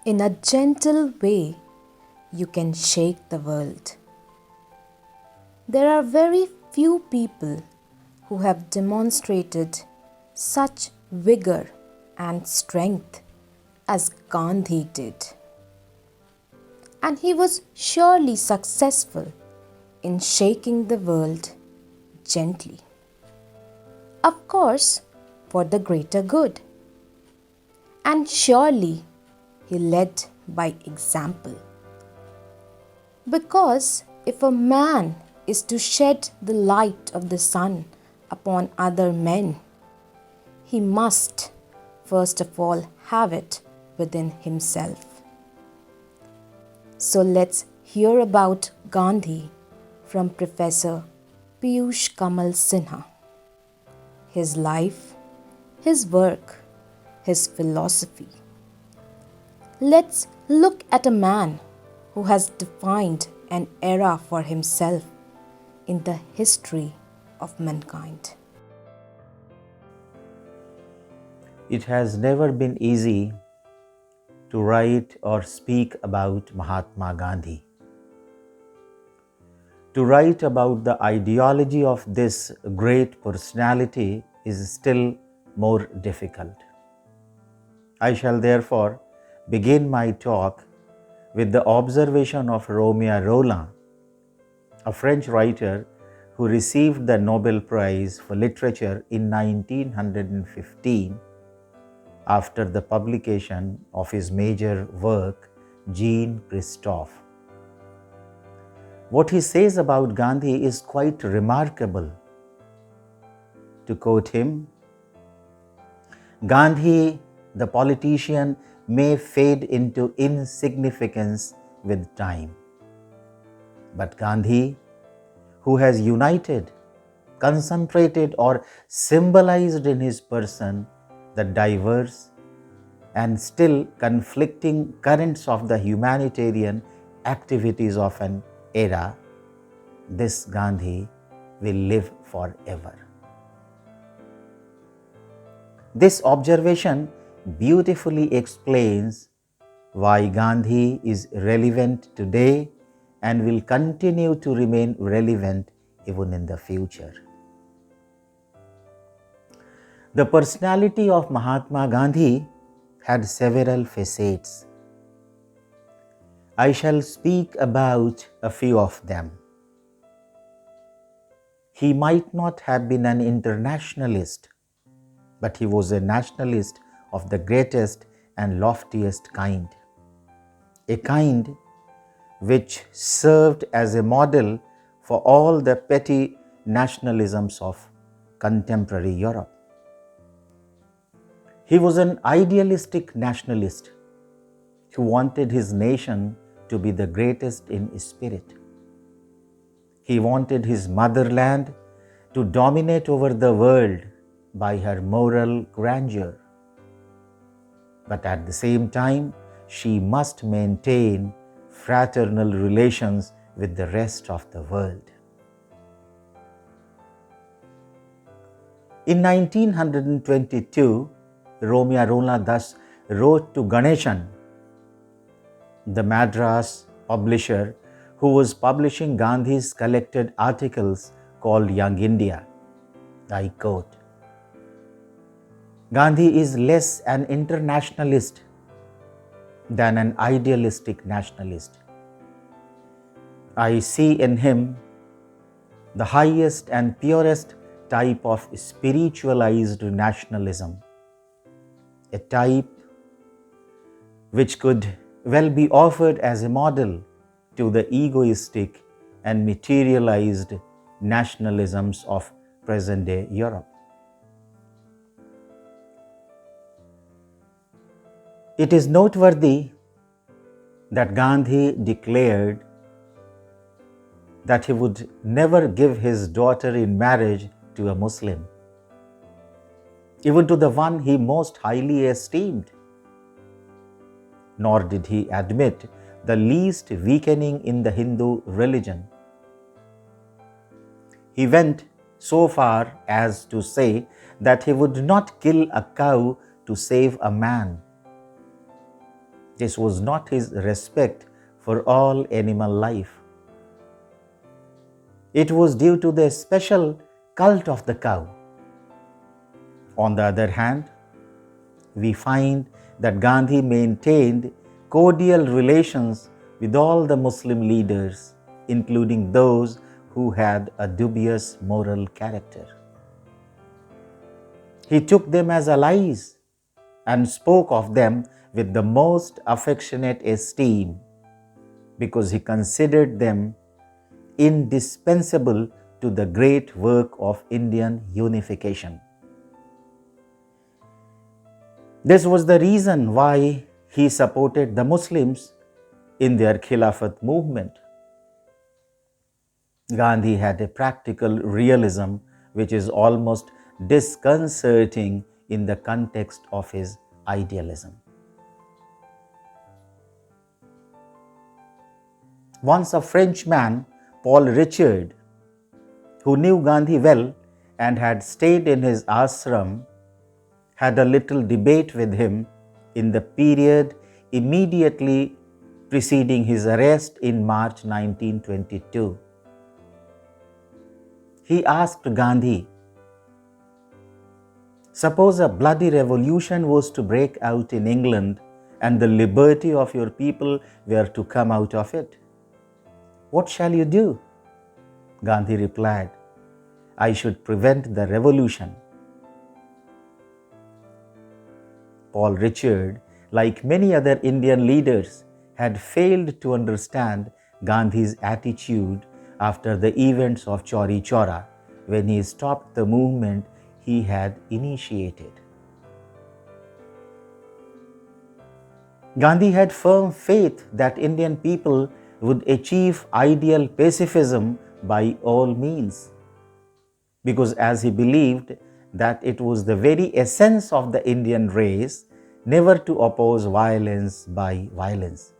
In a gentle way, you can shake the world. There are very few people who have demonstrated such vigor and strength as Gandhi did. And he was surely successful in shaking the world gently. Of course, for the greater good. And surely he led by example. Because if a man is to shed the light of the sun upon other men, he must first of all have it within himself. So let's hear about Gandhi from Professor Piyush Sinha. His life, his work, his philosophy. Let's look at a man who has defined an era for himself in the history of mankind. It has never been easy to write or speak about Mahatma Gandhi. To write about the ideology of this great personality is still more difficult. I shall therefore begin my talk with the observation of Romeo Roland, a French writer who received the Nobel Prize for Literature in 1915 after the publication of his major work, Jean Christophe. What he says about Gandhi is quite remarkable. To quote him, Gandhi, the politician, may fade into insignificance with time. But Gandhi, who has united, concentrated, or symbolized in his person the diverse and still conflicting currents of the humanitarian activities of an era, this Gandhi will live forever. This observation beautifully explains why Gandhi is relevant today and will continue to remain relevant even in the future. The personality of Mahatma Gandhi had several facets. I shall speak about a few of them. He might not have been an internationalist, but he was a nationalist of the greatest and loftiest kind. A kind which served as a model for all the petty nationalisms of contemporary Europe. He was an idealistic nationalist who wanted his nation to be the greatest in spirit. He wanted his motherland to dominate over the world by her moral grandeur. But at the same time, she must maintain fraternal relations with the rest of the world. In 1922, Romeo Roland thus wrote to Ganeshan, the Madras publisher who was publishing Gandhi's collected articles called Young India. I quote, Gandhi is less an internationalist than an idealistic nationalist. I see in him the highest and purest type of spiritualized nationalism, a type which could well be offered as a model to the egoistic and materialized nationalisms of present-day Europe. It is noteworthy that Gandhi declared that he would never give his daughter in marriage to a Muslim, even to the one he most highly esteemed. Nor did he admit the least weakening in the Hindu religion. He went so far as to say that he would not kill a cow to save a man. This was not his respect for all animal life. It was due to the special cult of the cow. On the other hand, we find that Gandhi maintained cordial relations with all the Muslim leaders, including those who had a dubious moral character. He took them as allies and spoke of them with the most affectionate esteem because he considered them indispensable to the great work of Indian unification. This was the reason why he supported the Muslims in their Khilafat movement. Gandhi had a practical realism which is almost disconcerting in the context of his idealism. Once a Frenchman, Paul Richard, who knew Gandhi well and had stayed in his ashram, had a little debate with him in the period immediately preceding his arrest in March 1922. He asked Gandhi, "Suppose a bloody revolution was to break out in England and the liberty of your people were to come out of it. What shall you do?" Gandhi replied, "I should prevent the revolution." Paul Richard, like many other Indian leaders, had failed to understand Gandhi's attitude after the events of Chauri Chaura, when he stopped the movement he had initiated. Gandhi had firm faith that Indian people would achieve ideal pacifism by all means, because as he believed that it was the very essence of the Indian race never to oppose violence by violence.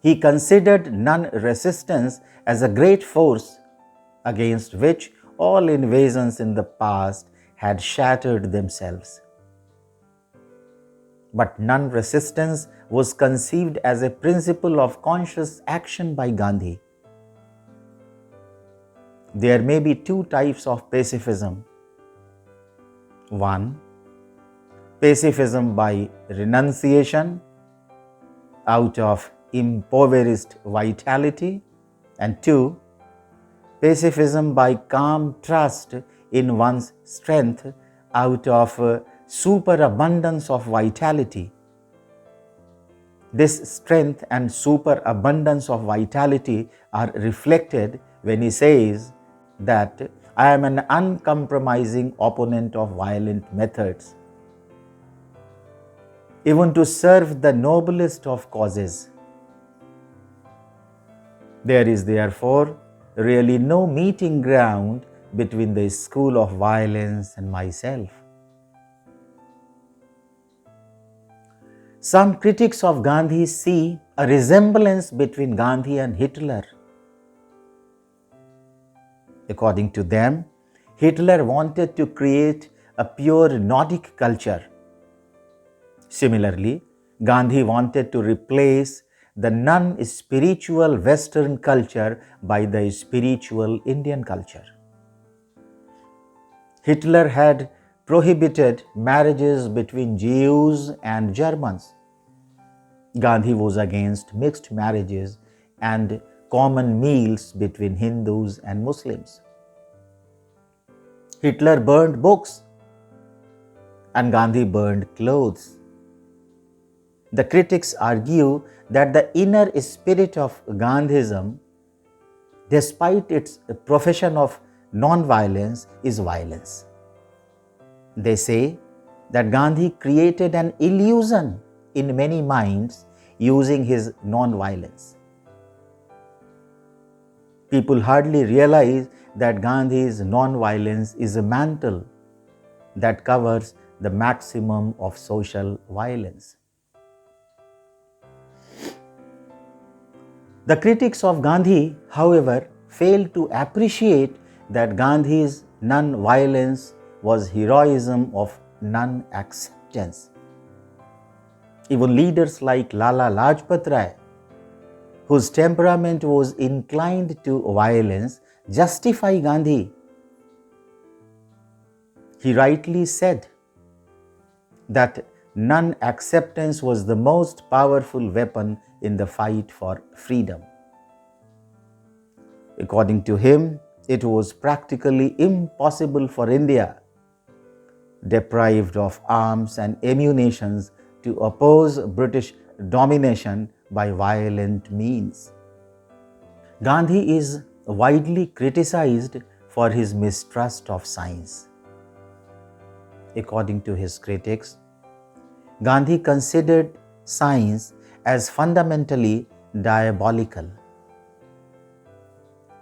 He considered non-resistance as a great force against which all invasions in the past had shattered themselves. But non-resistance was conceived as a principle of conscious action by Gandhi. There may be two types of pacifism. One, pacifism by renunciation out of impoverished vitality, and two, pacifism by calm trust in one's strength out of superabundance of vitality. This strength and superabundance of vitality are reflected when he says that I am an uncompromising opponent of violent methods, even to serve the noblest of causes. There is therefore really no meeting ground between the school of violence and myself. Some critics of Gandhi see a resemblance between Gandhi and Hitler. According to them, Hitler wanted to create a pure Nordic culture. Similarly, Gandhi wanted to replace the non-spiritual Western culture by the spiritual Indian culture. Hitler had prohibited marriages between Jews and Germans. Gandhi was against mixed marriages and common meals between Hindus and Muslims. Hitler burned books and Gandhi burned clothes. The critics argue that the inner spirit of Gandhism, despite its profession of non-violence, is violence. They say that Gandhi created an illusion in many minds using his non-violence. People hardly realize that Gandhi's non-violence is a mantle that covers the maximum of social violence. The critics of Gandhi, however, fail to appreciate that Gandhi's non-violence was heroism of non-acceptance. Even leaders like Lala Lajpat Rai, whose temperament was inclined to violence, justify Gandhi. He rightly said that non-acceptance was the most powerful weapon in the fight for freedom. According to him, it was practically impossible for India, deprived of arms and ammunition, to oppose British domination by violent means. Gandhi is widely criticized for his mistrust of science. According to his critics, Gandhi considered science as fundamentally diabolical.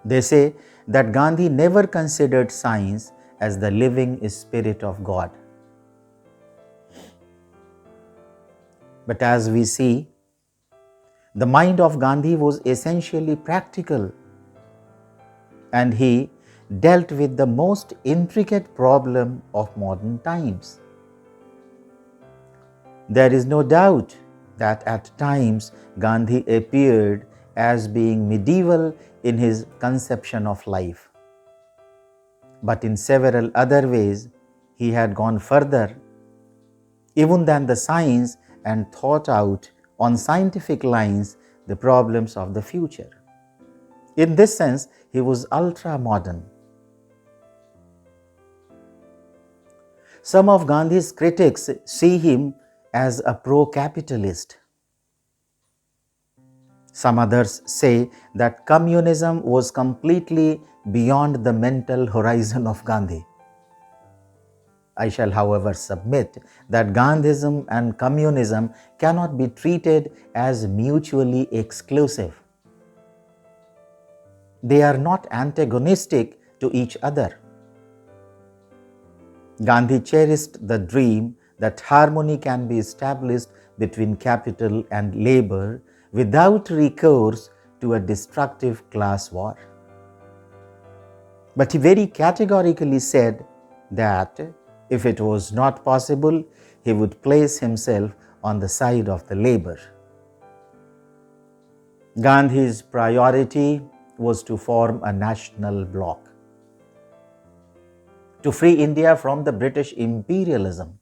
They say that Gandhi never considered science as the living spirit of God. But as we see, the mind of Gandhi was essentially practical, and he dealt with the most intricate problem of modern times. There is no doubt that at times Gandhi appeared as being medieval in his conception of life. But in several other ways, he had gone further even than the science and thought out on scientific lines the problems of the future. In this sense, he was ultra-modern. Some of Gandhi's critics see him as a pro-capitalist. Some others say that communism was completely beyond the mental horizon of Gandhi. I shall, however, submit that Gandhism and communism cannot be treated as mutually exclusive. They are not antagonistic to each other. Gandhi cherished the dream that harmony can be established between capital and labor without recourse to a destructive class war. But he very categorically said that if it was not possible, he would place himself on the side of the labor. Gandhi's priority was to form a national bloc, to free India from the British imperialism.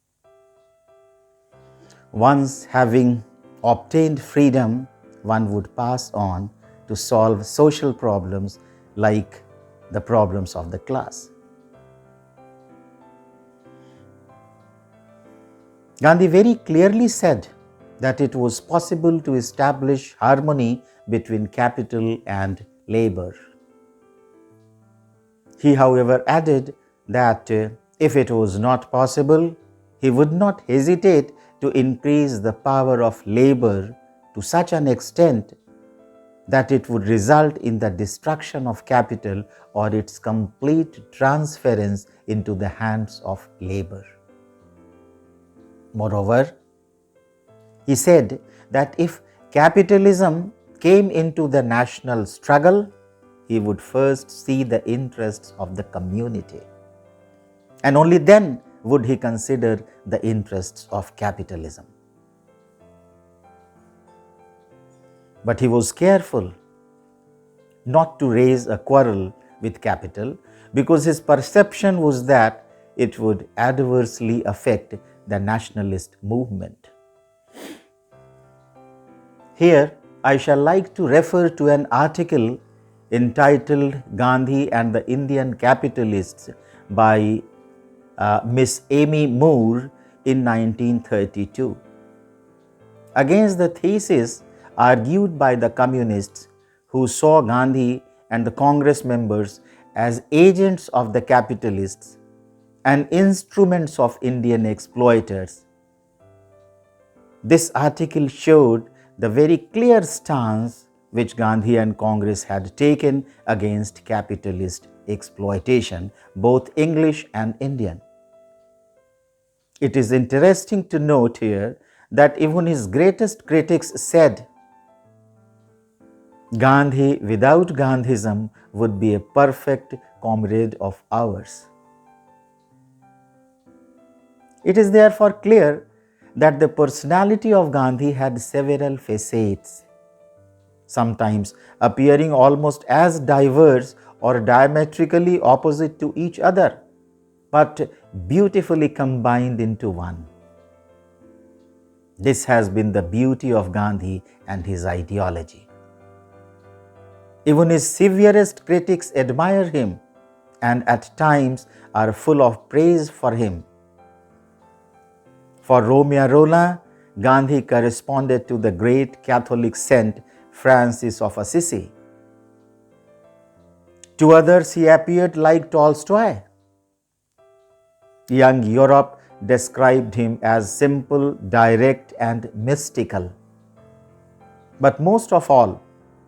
Once having obtained freedom, one would pass on to solve social problems like the problems of the class. Gandhi very clearly said that it was possible to establish harmony between capital and labor. He, however, added that if it was not possible, he would not hesitate to increase the power of labor to such an extent that it would result in the destruction of capital or its complete transference into the hands of labor. Moreover, he said that if capitalism came into the national struggle, he would first see the interests of the community, and only then would he consider the interests of capitalism. But he was careful not to raise a quarrel with capital because his perception was that it would adversely affect the nationalist movement. Here, I shall like to refer to an article entitled Gandhi and the Indian Capitalists by Miss Amy Moore in 1932. Against the thesis argued by the communists who saw Gandhi and the Congress members as agents of the capitalists and instruments of Indian exploiters. This article showed the very clear stance which Gandhi and Congress had taken against capitalist exploitation, both English and Indian. It is interesting to note here that even his greatest critics said Gandhi without Gandhism would be a perfect comrade of ours. It is therefore clear that the personality of Gandhi had several facets, sometimes appearing almost as diverse or diametrically opposite to each other, but beautifully combined into one. This has been the beauty of Gandhi and his ideology. Even his severest critics admire him and at times are full of praise for him. For Romeo Rolla, Gandhi corresponded to the great Catholic saint Francis of Assisi. To others, he appeared like Tolstoy. Young Europe described him as simple, direct, and mystical. But most of all,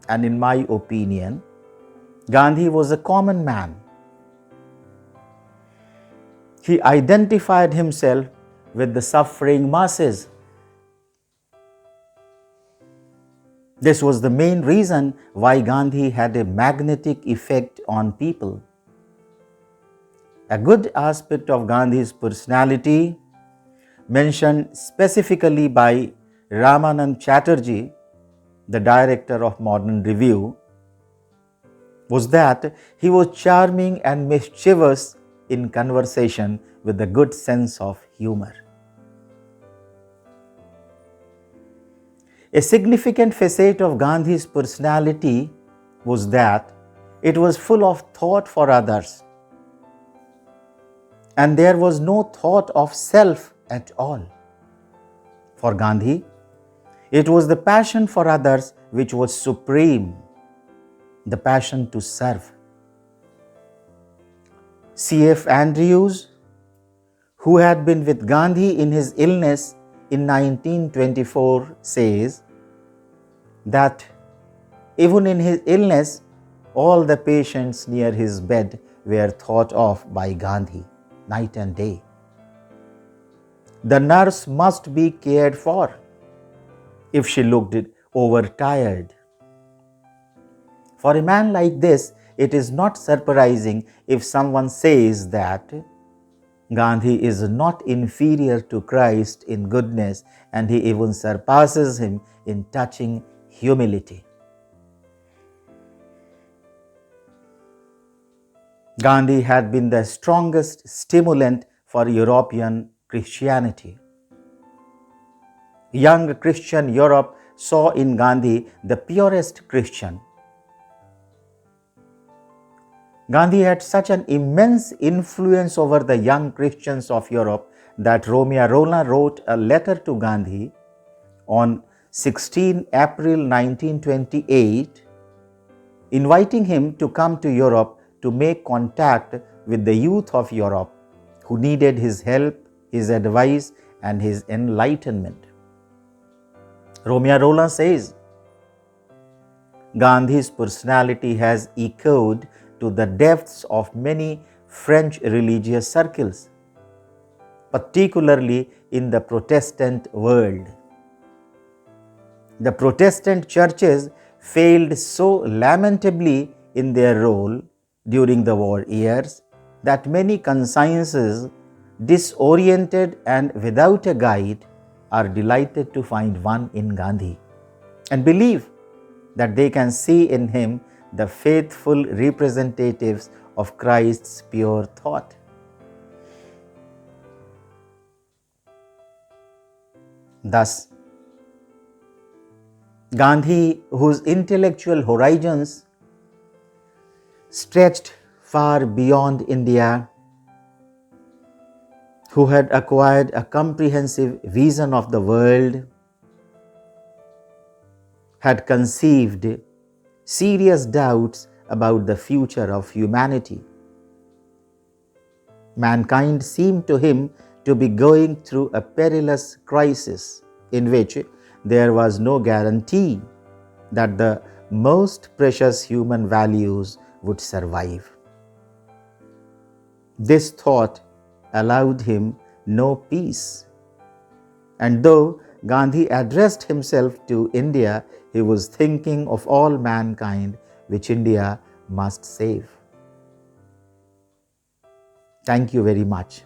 and in my opinion, Gandhi was a common man. He identified himself with the suffering masses. This was the main reason why Gandhi had a magnetic effect on people. A good aspect of Gandhi's personality, mentioned specifically by Ramanand Chatterjee, the director of Modern Review, was that he was charming and mischievous in conversation with a good sense of humor. A significant facet of Gandhi's personality was that it was full of thought for others, and there was no thought of self at all. For Gandhi, it was the passion for others which was supreme, the passion to serve. C.F. Andrews, who had been with Gandhi in his illness in 1924, says that even in his illness, all the patients near his bed were thought of by Gandhi night and day. The nurse must be cared for if she looked overtired. For a man like this, it is not surprising if someone says that Gandhi is not inferior to Christ in goodness, and he even surpasses him in touching humility. Gandhi had been the strongest stimulant for European Christianity. Young Christian Europe saw in Gandhi the purest Christian. Gandhi had such an immense influence over the young Christians of Europe that Romeo Rolla wrote a letter to Gandhi on 16 April 1928, inviting him to come to Europe to make contact with the youth of Europe who needed his help, his advice, and his enlightenment. Romeo Rolla says, Gandhi's personality has echoed to the depths of many French religious circles, particularly in the Protestant world. The Protestant churches failed so lamentably in their role during the war years that many consciences, disoriented and without a guide, are delighted to find one in Gandhi and believe that they can see in him the faithful representatives of Christ's pure thought. Thus, Gandhi, whose intellectual horizons stretched far beyond India, who had acquired a comprehensive vision of the world, had conceived serious doubts about the future of humanity. Mankind seemed to him to be going through a perilous crisis in which there was no guarantee that the most precious human values would survive. This thought allowed him no peace. And though Gandhi addressed himself to India, he was thinking of all mankind which India must save. Thank you very much.